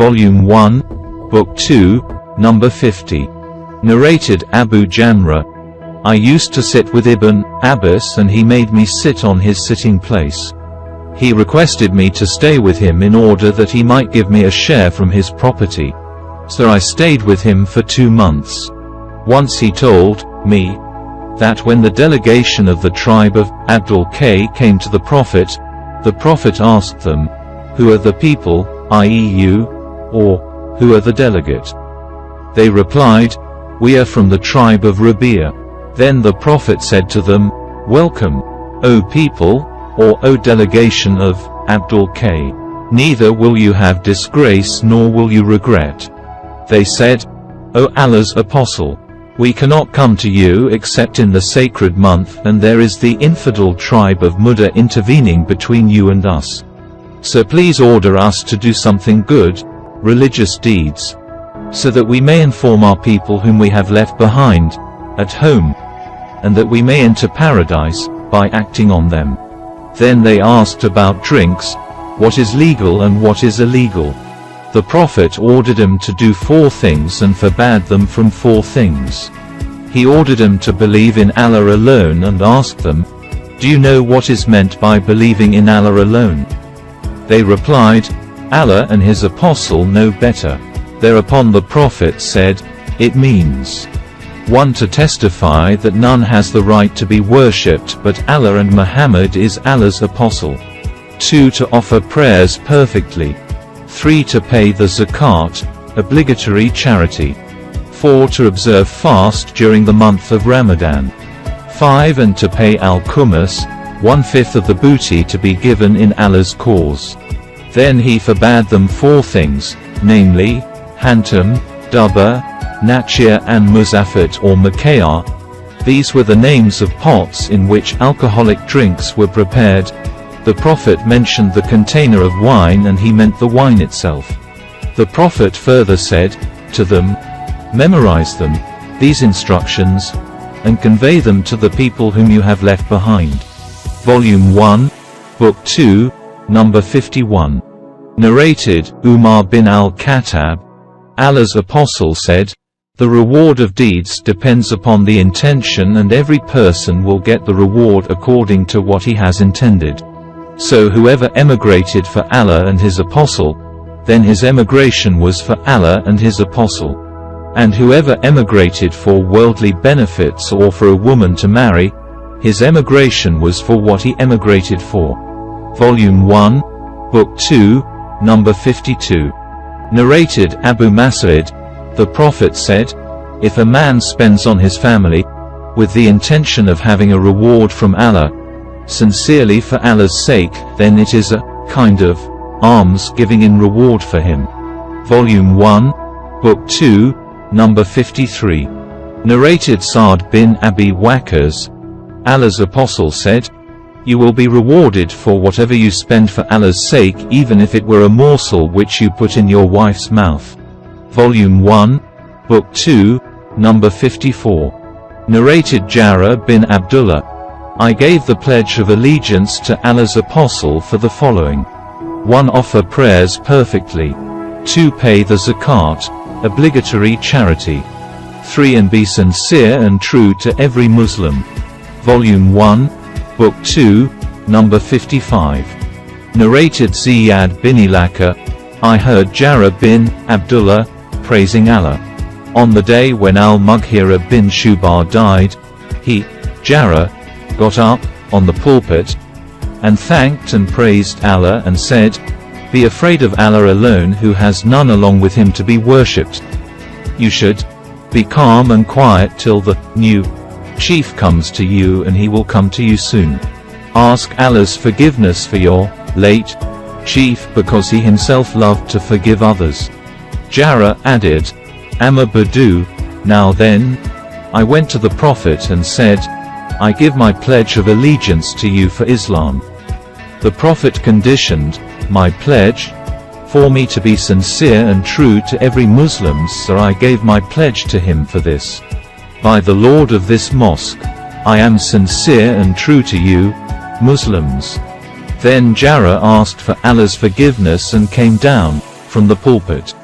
Volume 1, Book 2, Number 50. Narrated Abu Jamra. I used to sit with Ibn Abbas and he made me sit on his sitting place. He requested me to stay with him in order that he might give me a share from his property. So I stayed with him for 2 months. Once he told me that when the delegation of the tribe of Abdul K came to the Prophet asked them, "Who are the people, i.e. you, or who are the delegate?" They replied, "We are from the tribe of Rabi'a." Then the Prophet said to them, "Welcome, O people, or O delegation of Abdul K. Neither will you have disgrace nor will you regret." They said, "O Allah's Apostle, we cannot come to you except in the sacred month, and there is the infidel tribe of Mudda intervening between you and us. So please order us to do something good, religious deeds, so that we may inform our people whom we have left behind, at home, and that we may enter paradise, by acting on them." Then they asked about drinks, what is legal and what is illegal. The Prophet ordered them to do 4 things and forbade them from 4 things. He ordered them to believe in Allah alone and asked them, "Do you know what is meant by believing in Allah alone?" They replied, "Allah and His Apostle know better." Thereupon the Prophet said, "It means 1. To testify that none has the right to be worshipped but Allah and Muhammad is Allah's Apostle. 2. To offer prayers perfectly. 3. To pay the zakat, obligatory charity. 4. To observe fast during the month of Ramadan. 5. And to pay al-Khumus, 1/5 of the booty to be given in Allah's cause." Then he forbade them 4 things, namely, Hantam, Dubba, Nachir and Muzaffat or Makayar. These were the names of pots in which alcoholic drinks were prepared. The Prophet mentioned the container of wine and he meant the wine itself. The Prophet further said to them, "Memorize them, these instructions, and convey them to the people whom you have left behind." Volume 1, Book 2, Number 51. Narrated Umar bin al-Khattab. Allah's Apostle said, "The reward of deeds depends upon the intention and every person will get the reward according to what he has intended. So whoever emigrated for Allah and His Apostle, then his emigration was for Allah and His Apostle. And whoever emigrated for worldly benefits or for a woman to marry, his emigration was for what he emigrated for." Volume 1, Book 2, Number 52. Narrated Abu Mas'ud. The Prophet said, "If a man spends on his family, with the intention of having a reward from Allah, sincerely for Allah's sake, then it is a kind of alms giving in reward for him." Volume 1, Book 2, Number 53. Narrated Sa'd bin Abi Waqqas. Allah's Apostle said, "You will be rewarded for whatever you spend for Allah's sake, even if it were a morsel which you put in your wife's mouth." Volume 1, Book 2, Number 54. Narrated Jara bin Abdullah. I gave the pledge of allegiance to Allah's Apostle for the following: 1. Offer prayers perfectly. 2. Pay the zakat, obligatory charity. 3. And be sincere and true to every Muslim. Volume 1, Book 2, Number 55. Narrated Ziyad bin Ilaka. I heard Jara bin Abdullah praising Allah. On the day when al-Mughira bin Shu'bah died, he, Jara, got up, on the pulpit, and thanked and praised Allah and said, "Be afraid of Allah alone who has none along with him to be worshipped. You should be calm and quiet till the new chief comes to you, and he will come to you soon. Ask Allah's forgiveness for your late chief because he himself loved to forgive others." Jara added, "Amma Badu, now then, I went to the Prophet and said, I give my pledge of allegiance to you for Islam. The Prophet conditioned my pledge for me to be sincere and true to every Muslim, so I gave my pledge to him for this. By the Lord of this mosque, I am sincere and true to you, Muslims." Then Jara asked for Allah's forgiveness and came down from the pulpit.